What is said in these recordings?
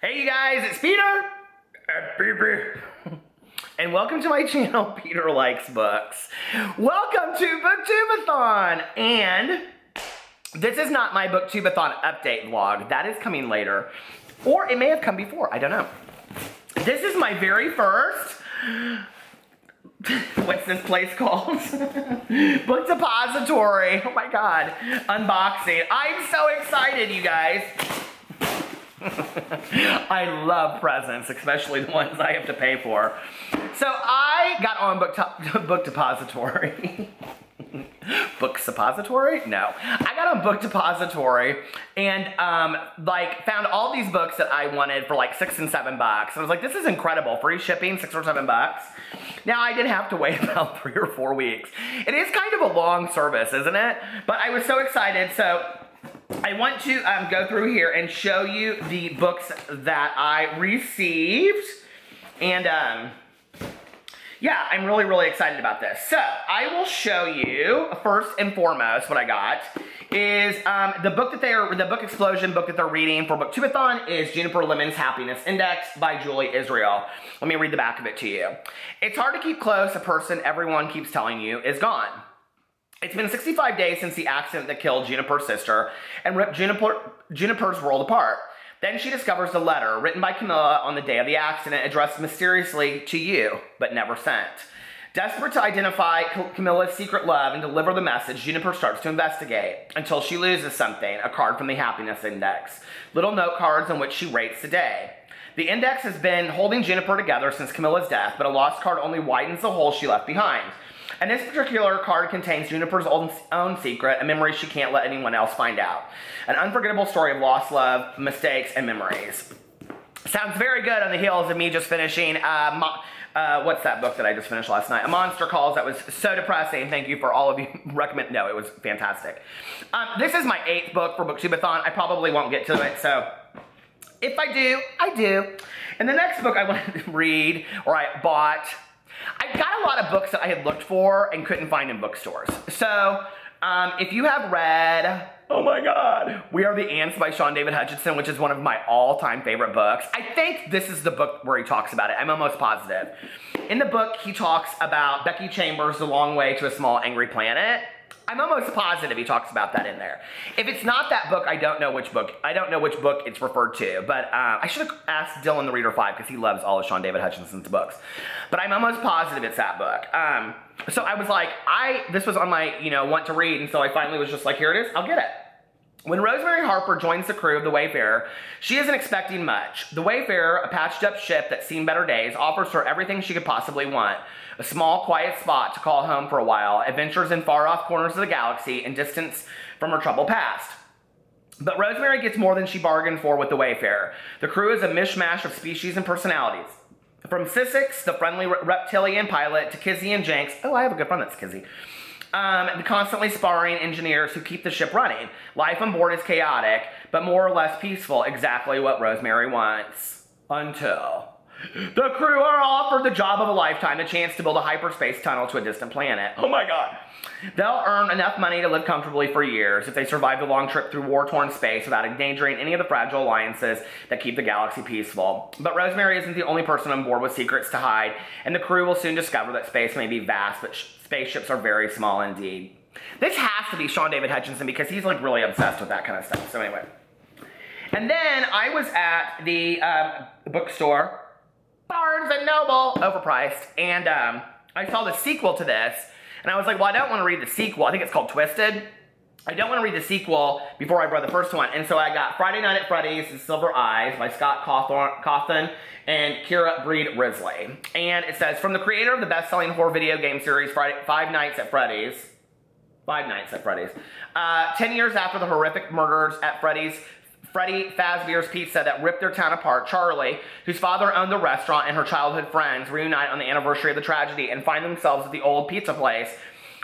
Hey you guys, it's Peter and welcome to my channel, Peter Likes Books. Welcome to Booktubeathon, and this is not my Booktubeathon update vlog. That is coming later, or it may have come before, I don't know. This is my very first, what's this place called? Book Depository, oh my god, unboxing. I'm so excited, you guys. I love presents, especially the ones I have to pay for. So I got on Book Depository. Book Suppository? No. I got on Book Depository and found all these books that I wanted for like $6 and $7. And I was like, this is incredible. Free shipping, $6 or $7. Now I did have to wait about 3 or 4 weeks. It is kind of a long service, isn't it? But I was so excited, so I want to go through here and show you the books that I received. And yeah, I'm really, really excited about this. So I will show you first and foremost what I got is the book explosion book that they're reading for Booktubeathon is Juniper Lemon's Happiness Index by Julie Israel. Let me read the back of it to you. It's hard to keep close a person everyone keeps telling you is gone. It's been 65 days since the accident that killed Juniper's sister and ripped Juniper's world apart. Then she discovers the letter written by Camilla on the day of the accident, addressed mysteriously to you, but never sent. Desperate to identify Camilla's secret love and deliver the message, Juniper starts to investigate until she loses something, a card from the Happiness Index. Little note cards on which she rates the day. The index has been holding Juniper together since Camilla's death, but a lost card only widens the hole she left behind. And this particular card contains Juniper's own secret, a memory she can't let anyone else find out. An unforgettable story of lost love, mistakes, and memories. Sounds very good on the heels of me just finishing, what's that book that I just finished last night? A Monster Calls. That was so depressing. Thank you for all of you recommend. No, it was fantastic. This is my 8th book for Booktubeathon. I probably won't get to it, so if I do, I do. And the next book I wanted to read, or I bought, I got a lot of books that I had looked for and couldn't find in bookstores. So, if you have read, oh my god, We Are the Ants by Sean David Hutchinson, which is one of my all-time favorite books. I think this is the book where he talks about it. I'm almost positive. In the book, he talks about Becky Chambers' The Long Way to a Small Angry Planet. I'm almost positive he talks about that in there. If it's not that book, I don't know which book. I don't know which book it's referred to, but I should have asked Dylan the Reader 5 because he loves all of Sean David Hutchinson's books. But I'm almost positive it's that book. So I was like, this was on my, want to read, and so I finally was just like, here it is, I'll get it. When Rosemary Harper joins the crew of the Wayfarer, she isn't expecting much. The Wayfarer, a patched-up ship that's seen better days, offers her everything she could possibly want. A small, quiet spot to call home for a while, adventures in far-off corners of the galaxy, and distance from her troubled past. But Rosemary gets more than she bargained for with the Wayfarer. The crew is a mishmash of species and personalities. From Sissix, the friendly reptilian pilot, to Kizzy and Jenks. Oh, I have a good friend that's Kizzy. The constantly sparring engineers who keep the ship running. Life on board is chaotic, but more or less peaceful, exactly what Rosemary wants. Until the crew are offered the job of a lifetime, a chance to build a hyperspace tunnel to a distant planet. Oh my god. They'll earn enough money to live comfortably for years if they survive the long trip through war-torn space without endangering any of the fragile alliances that keep the galaxy peaceful. But Rosemary isn't the only person on board with secrets to hide, and the crew will soon discover that space may be vast, but spaceships are very small indeed. This has to be Sean David Hutchinson because he's like really obsessed with that kind of stuff. So anyway. And then I was at the bookstore, Barnes & Noble, overpriced, and I saw the sequel to this, and I was like, well, I don't want to read the sequel. I think it's called Twisted. I don't want to read the sequel before I read the first one, and so I got Friday Night at Freddy's and Silver Eyes by Scott Cawthon and Kira Breed Risley. And it says, from the creator of the best-selling horror video game series Five Nights at Freddy's, 10 years after the horrific murders at Freddy Fazbear's Pizza that ripped their town apart, Charlie, whose father owned the restaurant, and her childhood friends reunite on the anniversary of the tragedy and find themselves at the old pizza place,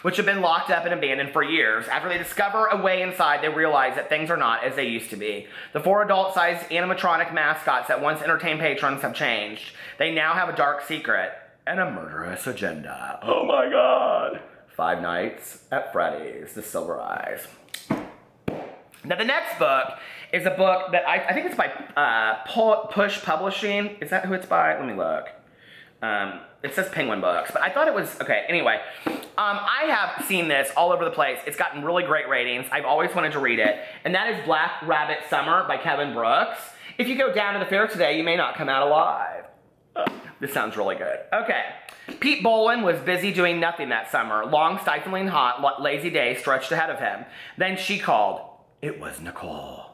which had been locked up and abandoned for years. After they discover a way inside, they realize that things are not as they used to be. The 4 adult-sized animatronic mascots that once entertained patrons have changed. They now have a dark secret and a murderous agenda. Oh my god. Five Nights at Freddy's, The Silver Eyes. Now the next book is a book that I think it's by Push Publishing. Is that who it's by? Let me look. It says Penguin Books, but I thought it was, okay, anyway. I have seen this all over the place. It's gotten really great ratings. I've always wanted to read it, and that is Black Rabbit Summer by Kevin Brooks. If you go down to the fair today, you may not come out alive. This sounds really good. Okay. Pete Bolin was busy doing nothing that summer. Long, stifling hot, lazy days stretched ahead of him. Then she called. It was Nicole.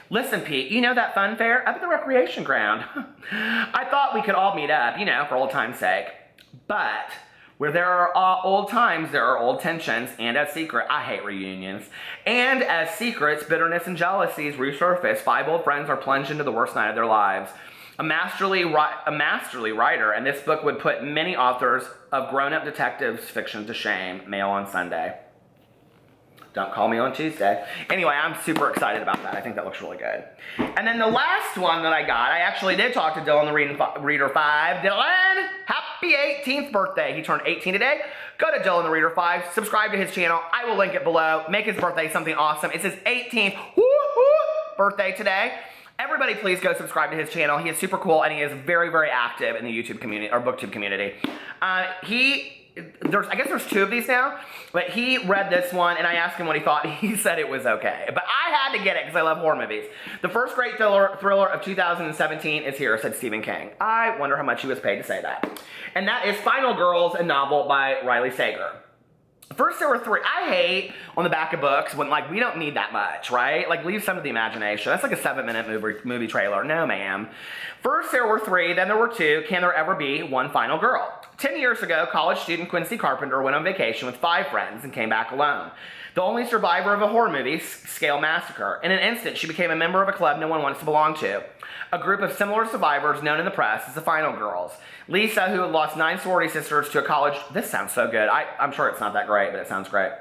Listen, Pete, you know that fun fair up at the recreation ground? I thought we could all meet up, you know, for old time's sake. But where there are old times, there are old tensions, and as secret, I hate reunions. And as secrets, bitterness and jealousies resurface, 5 old friends are plunged into the worst night of their lives. A masterly writer, and this book would put many authors of grown-up detectives fiction to shame. Mail on Sunday. Don't call me on Tuesday. Anyway, I'm super excited about that. I think that looks really good. And then the last one that I got, I actually did talk to Dylan the Reader 5. Dylan, happy 18th birthday. He turned 18 today. Go to Dylan the Reader 5. Subscribe to his channel. I will link it below. Make his birthday something awesome. It's his 18th birthday today. Everybody please go subscribe to his channel. He is super cool and he is very, very active in the YouTube community, or BookTube community. I guess there's 2 of these now, but he read this one and I asked him what he thought. He said it was okay, but I had to get it because I love horror movies. The first great thriller of 2017 is here, said Stephen King. I wonder how much he was paid to say that. And that is Final Girls, a novel by Riley Sager. First, there were 3. I hate on the back of books when, like, we don't need that much, right? Like, leave some to the imagination. That's like a 7-minute movie trailer. No, ma'am. First, there were 3, then there were 2. Can there ever be one final girl? 10 years ago, college student Quincy Carpenter went on vacation with 5 friends and came back alone. The only survivor of a horror movie, scale massacre. In an instant, she became a member of a club no one wants to belong to. A group of similar survivors known in the press as the Final Girls. Lisa, who had lost 9 sorority sisters to a college... This sounds so good. I'm sure it's not that great, but it sounds great.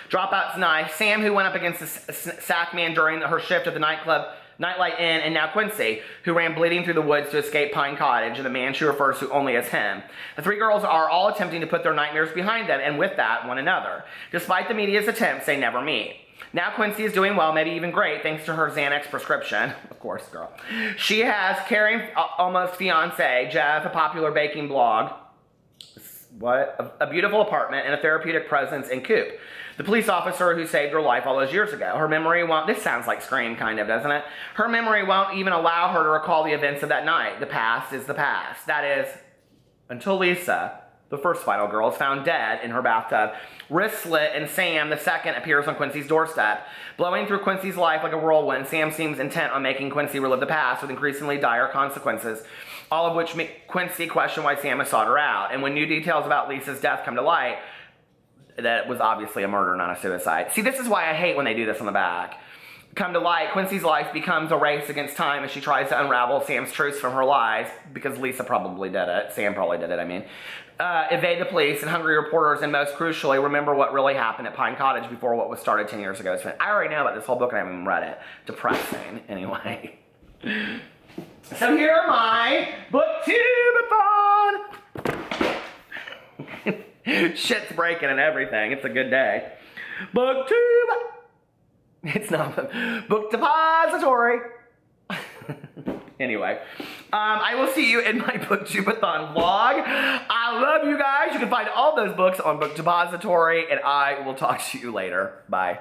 Dropout's knife. Sam, who went up against the sack man during her shift at the Nightlight Inn, and now Quincy, who ran bleeding through the woods to escape Pine Cottage, and the man she refers to only as him. The 3 girls are all attempting to put their nightmares behind them, and with that, one another. Despite the media's attempts, they never meet. Now Quincy is doing well, maybe even great, thanks to her Xanax prescription. Of course, girl. She has caring, almost fiance, Jeff, a popular baking blog. What? A beautiful apartment and a therapeutic presence in Coop, the police officer who saved her life all those years ago. Her memory won't... This sounds like Scream, kind of, doesn't it? Her memory won't even allow her to recall the events of that night. The past is the past. That is, until Lisa, the first Final Girl, is found dead in her bathtub. Wrist slit, and Sam, the second, appears on Quincy's doorstep. Blowing through Quincy's life like a whirlwind, Sam seems intent on making Quincy relive the past with increasingly dire consequences, all of which make Quincy question why Sam has sought her out. And when new details about Lisa's death come to light, that it was obviously a murder, not a suicide. See, this is why I hate when they do this on the back. Come to light, Quincy's life becomes a race against time as she tries to unravel Sam's truths from her lies, because Lisa probably did it. Sam probably did it, I mean. Evade the police and hungry reporters, and most crucially, remember what really happened at Pine Cottage before what was started 10 years ago. So I already know about this whole book and I haven't even read it. Depressing, anyway. So here are my BookTube-a-thon. Shit's breaking and everything. It's a good day. BookTube. It's not Book Depository. Anyway, I will see you in my BookTube-a-thon vlog. I love you guys. You can find all those books on Book Depository, and I will talk to you later. Bye.